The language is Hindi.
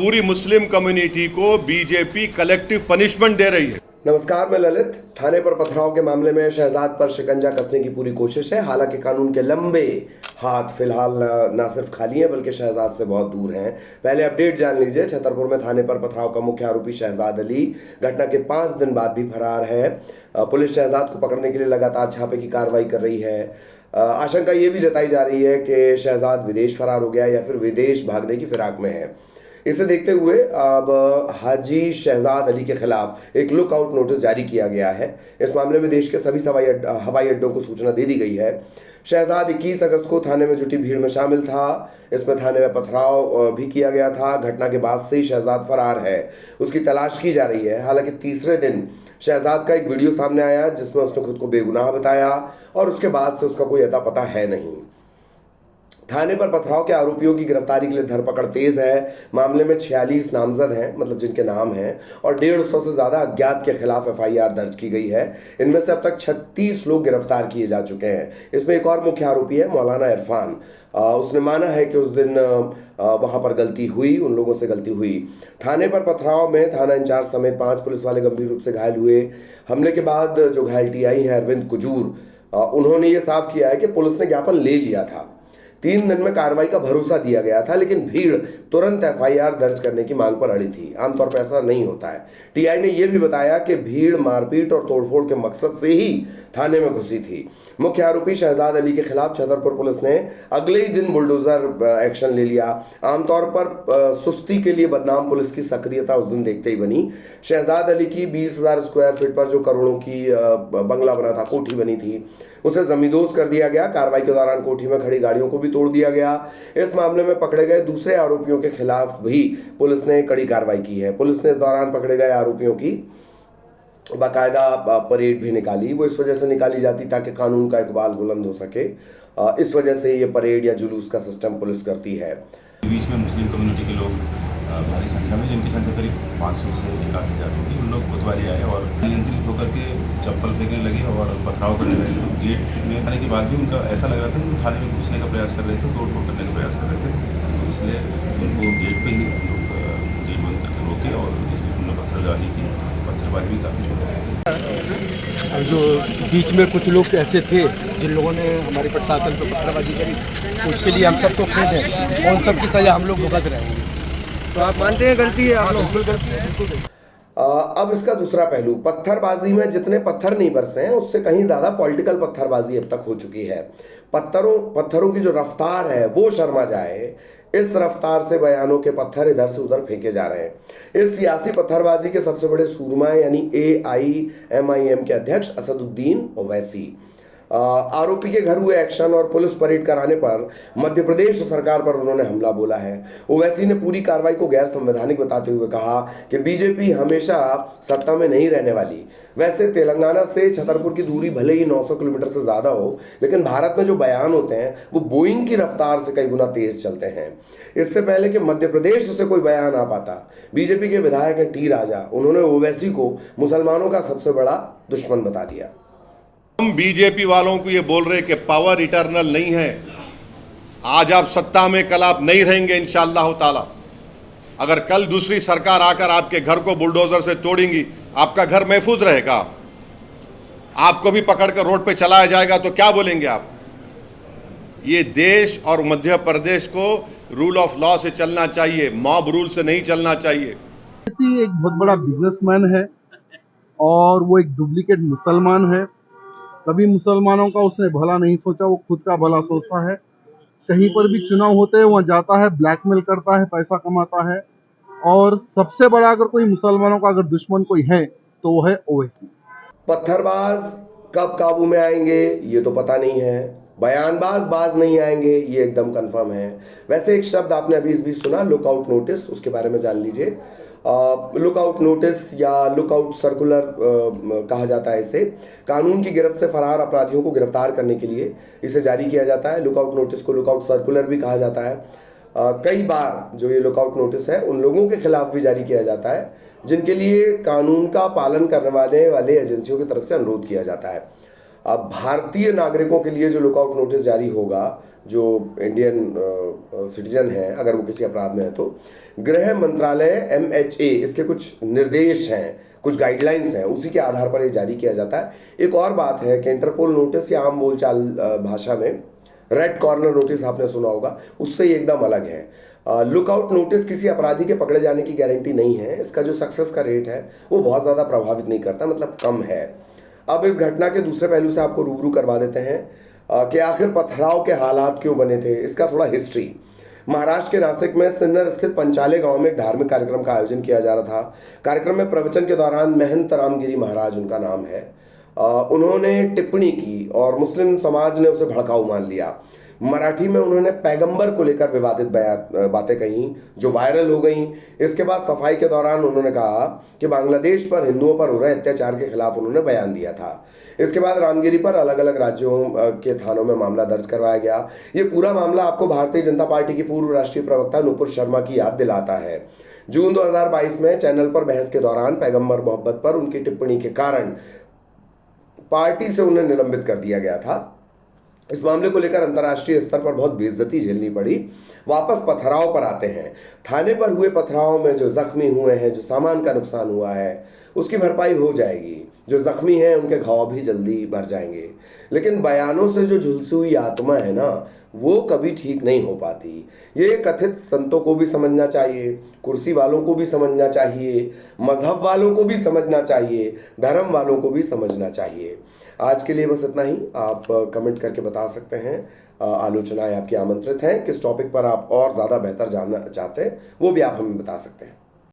पूरी मुस्लिम कम्युनिटी को बीजेपी कलेक्टिव पनिशमेंट दे रही है। नमस्कार, मैं ललित। थाने पर पथराव के मामले में शहजाद पर शिकंजा कसने की पूरी कोशिश है। हालांकि कानून के लंबे हाथ फिलहाल न सिर्फ खाली हैं बल्कि शहजाद से बहुत दूर हैं। पहले अपडेट जान लीजिए। छतरपुर में थाने पर पथराव का मुख्य आरोपी शहजाद अली घटना के 5 दिन बाद भी फरार है। पुलिस शहजाद को पकड़ने के लिए लगातार छापे की कार्रवाई कर रही है। आशंका ये भी जताई जा रही है कि शहजाद विदेश फरार हो गया या फिर विदेश भागने की फिराक में है। इसे देखते हुए अब हाजी शहजाद अली के खिलाफ एक लुकआउट नोटिस जारी किया गया है। इस मामले में देश के सभी हवाई अड्डों को सूचना दे दी गई है। शहजाद 21 अगस्त को थाने में जुटी भीड़ में शामिल था। इसमें थाने में पथराव भी किया गया था। घटना के बाद से ही शहजाद फरार है, उसकी तलाश की जा रही है। हालांकि तीसरे दिन शहजाद का एक वीडियो सामने आया जिसमें उसने खुद को बेगुनाह बताया और उसके बाद से उसका कोई अता पता है नहीं। थाने पर पथराव के आरोपियों की गिरफ्तारी के लिए धरपकड़ तेज है। मामले में 46 नामजद हैं, मतलब जिनके नाम हैं, और 150 से ज्यादा अज्ञात के खिलाफ FIR दर्ज की गई है। इनमें से अब तक 36 लोग गिरफ्तार किए जा चुके हैं। इसमें एक और मुख्य आरोपी है मौलाना इरफान। उसने माना है कि उस दिन वहां पर गलती हुई, उन लोगों से गलती हुई। थाने पर पथराव में थाना इंचार्ज समेत 5 पुलिस वाले गंभीर रूप से घायल हुए। हमले के बाद जो घायल TI हैं अरविंद कुजूर, उन्होंने ये साफ किया है कि पुलिस ने ज्ञापन ले लिया था। 3 दिन में कार्रवाई का भरोसा दिया गया था, लेकिन भीड़ तुरंत FIR दर्ज करने की मांग पर अड़ी थी। आमतौर पर ऐसा नहीं होता है। TI ने यह भी बताया कि भीड़ मारपीट और तोड़फोड़ के मकसद से ही थाने में घुसी थी। मुख्य आरोपी शहजाद अली के खिलाफ छतरपुर पुलिस ने अगले ही दिन बुलडोजर एक्शन ले लिया। आमतौर पर सुस्ती के लिए बदनाम पुलिस की सक्रियता उस दिन देखते ही बनी। शहजाद अली की 20,000 स्क्वायर फीट पर जो करोड़ों की बंगला बना था, कोठी बनी थी, उसे जमींदोज कर दिया गया। कार्रवाई के दौरान कोठी में खड़ी गाड़ियों को भी तोड़ दिया गया। इस मामले में पकड़े गए दूसरे आरोपियों के खिलाफ भी पुलिस ने कड़ी कार्रवाई की है। पुलिस ने इस दौरान पकड़े गए आरोपियों की बाकायदा परेड भी निकाली। वो इस वजह से निकाली जाती ताकि कानून का इकबाल बुलंद हो सके। इस वजह से ये परेड या जुलूस का सिस्टम पुलिस करती है। बीच में मुस्लिम कम्युनिटी के लोग भारी संख्या में, जिनकी संख्या करीब 500 से 1,000 होगी, उन लोग कोतवाली आए और नियंत्रित होकर के चप्पल फेंकने लगे और पथराव करने लगे। तो गेट में आने के बाद भी उनका ऐसा लग रहा था कि वो थाने में घुसने का प्रयास कर रहे थे, तोड़ फोड़ करने का प्रयास कर रहे थे। तो इसलिए उनको गेट पे ही हम लोग गेट बंद करके रोके और इसमें उन्होंने पत्थरबाजी की। पत्थरबाजी भी काफ़ी छोटा। जो बीच में कुछ लोग ऐसे थे जिन लोगों ने हमारे प्रशासन पर पत्थरबाजी करी, उसके लिए हम सब तो खेद हैं और उन सब की सजा हम लोग भुगत रहे हैं। तो आप मानते हैं गलती है? आप लोग बिल्कुल गलती है, बिल्कुल। अब इसका दूसरा पहलू, पत्थरबाजी में जितने पत्थर नहीं बरसे हैं उससे कहीं ज्यादा पॉलिटिकल पत्थरबाजी अब तक हो चुकी है। पत्थरों की जो रफ्तार है वो शर्मा जाए। इस रफ्तार से बयानों के पत्थर इधर से उधर फेंके जा रहे हैं। इस सियासी पत्थरबाजी के सबसे बड़े सूरमा यानी AIMIM के अध्यक्ष असदुद्दीन ओवैसी। आरोपी के घर हुए एक्शन और पुलिस परेड कराने पर मध्य प्रदेश सरकार पर उन्होंने हमला बोला है। ओवैसी ने पूरी कार्रवाई को गैर संवैधानिक बताते हुए कहा कि बीजेपी हमेशा सत्ता में नहीं रहने वाली। वैसे तेलंगाना से छतरपुर की दूरी भले ही 900 किलोमीटर से ज्यादा हो, लेकिन भारत में जो बयान होते हैं वो बोइंग की रफ्तार से कई गुना तेज चलते हैं। इससे पहले कि मध्य प्रदेश से कोई बयान आ पाता, बीजेपी के विधायक हैं T राजा, उन्होंने ओवैसी को मुसलमानों का सबसे बड़ा दुश्मन बता दिया। हम बीजेपी वालों को ये बोल रहे कि पावर इटर्नल नहीं है। आज आप सत्ता में, कल आप नहीं रहेंगे इंशाअल्लाह ताला। अगर कल दूसरी सरकार आकर आपके घर को बुलडोजर से तोड़ेंगी, आपका घर महफूज रहेगा? आपको भी पकड़कर रोड पे चलाया जाएगा तो क्या बोलेंगे आप? ये देश और मध्य प्रदेश को रूल ऑफ लॉ से चलना चाहिए, मॉब रूल से नहीं चलना चाहिए। एक बहुत बड़ा बिजनेसमैन है और वो एक डुप्लीकेट मुसलमान है। कभी मुसलमानों का उसने भला नहीं सोचा, वो खुद का भला सोचता है। कहीं पर भी चुनाव होते हैं वहाँ जाता है, ब्लैकमेल करता है, पैसा कमाता है। और सबसे बड़ा अगर कोई मुसलमानों का अगर दुश्मन कोई है तो वो है ओवैसी। पत्थरबाज कब काबू में आएंगे ये तो पता नहीं है। बयानबाज बाज नहीं आएंगे ये एकदम कंफर्म है। वैसे एक शब्द आपने अभी इस बीच सुना, लुकआउट नोटिस, उसके बारे में जान लीजिए। लुकआउट नोटिस या लुकआउट सर्कुलर कहा जाता है इसे। कानून की गिरफ्त से फरार अपराधियों को गिरफ्तार करने के लिए इसे जारी किया जाता है। लुकआउट नोटिस को लुकआउट सर्कुलर भी कहा जाता है। कई बार जो ये लुकआउट नोटिस है उन लोगों के खिलाफ भी जारी किया जाता है जिनके लिए कानून का पालन करने वाले एजेंसियों की तरफ से अनुरोध किया जाता है। अब भारतीय नागरिकों के लिए जो लुकआउट नोटिस जारी होगा जो इंडियन सिटीजन है, अगर वो किसी अपराध में है तो गृह मंत्रालय MHA इसके कुछ निर्देश हैं, कुछ गाइडलाइंस हैं, उसी के आधार पर ये जारी किया जाता है। एक और बात है कि इंटरपोल नोटिस या आम बोलचाल भाषा में रेड कॉर्नर नोटिस आपने सुना होगा, उससे ये एकदम अलग है। लुकआउट नोटिस किसी अपराधी के पकड़े जाने की गारंटी नहीं है। इसका जो सक्सेस का रेट है वो बहुत ज़्यादा प्रभावित नहीं करता, मतलब कम है। अब इस घटना के दूसरे पहलू से आपको रूबरू करवा देते हैं कि आखिर पथराव के हालात क्यों बने थे, इसका थोड़ा हिस्ट्री। महाराष्ट्र के नासिक में सिन्नर स्थित पंचाले गांव में एक धार्मिक कार्यक्रम का आयोजन किया जा रहा था। कार्यक्रम में प्रवचन के दौरान महंत रामगिरी महाराज उनका नाम है, उन्होंने टिप्पणी की और मुस्लिम समाज ने उसे भड़काऊ मान लिया। मराठी में उन्होंने पैगंबर को लेकर विवादित बातें कहीं जो वायरल हो गई। इसके बाद सफाई के दौरान उन्होंने कहा कि बांग्लादेश पर हिंदुओं पर हो रहे अत्याचार के खिलाफ उन्होंने बयान दिया था। इसके बाद रामगिरी पर अलग अलग राज्यों के थानों में मामला दर्ज करवाया गया। ये पूरा मामला आपको भारतीय जनता पार्टी की पूर्व राष्ट्रीय प्रवक्ता नुपुर शर्मा की याद दिलाता है। जून 2022 में चैनल पर बहस के दौरान पैगंबर मोहब्बत पर उनकी टिप्पणी के कारण पार्टी से उन्हें निलंबित कर दिया गया था। इस मामले को लेकर अंतर्राष्ट्रीय स्तर पर बहुत बेइज्जती झेलनी पड़ी। वापस पथराव पर आते हैं। थाने पर हुए पथराव में जो जख्मी हुए हैं, जो सामान का नुकसान हुआ है, उसकी भरपाई हो जाएगी। जो जख्मी हैं उनके घाव भी जल्दी भर जाएंगे। लेकिन बयानों से जो झुलसी हुई आत्मा है ना, वो कभी ठीक नहीं हो पाती। ये कथित संतों को भी समझना चाहिए, कुर्सी वालों को भी समझना चाहिए, मजहब वालों को भी समझना चाहिए, धर्म वालों को भी समझना चाहिए। आज के लिए बस इतना ही। आप कमेंट करके बता सकते हैं, आलोचनाएं आपकी आमंत्रित हैं। किस टॉपिक पर आप और ज़्यादा बेहतर जानना चाहते हैं वो भी आप हमें बता सकते हैं।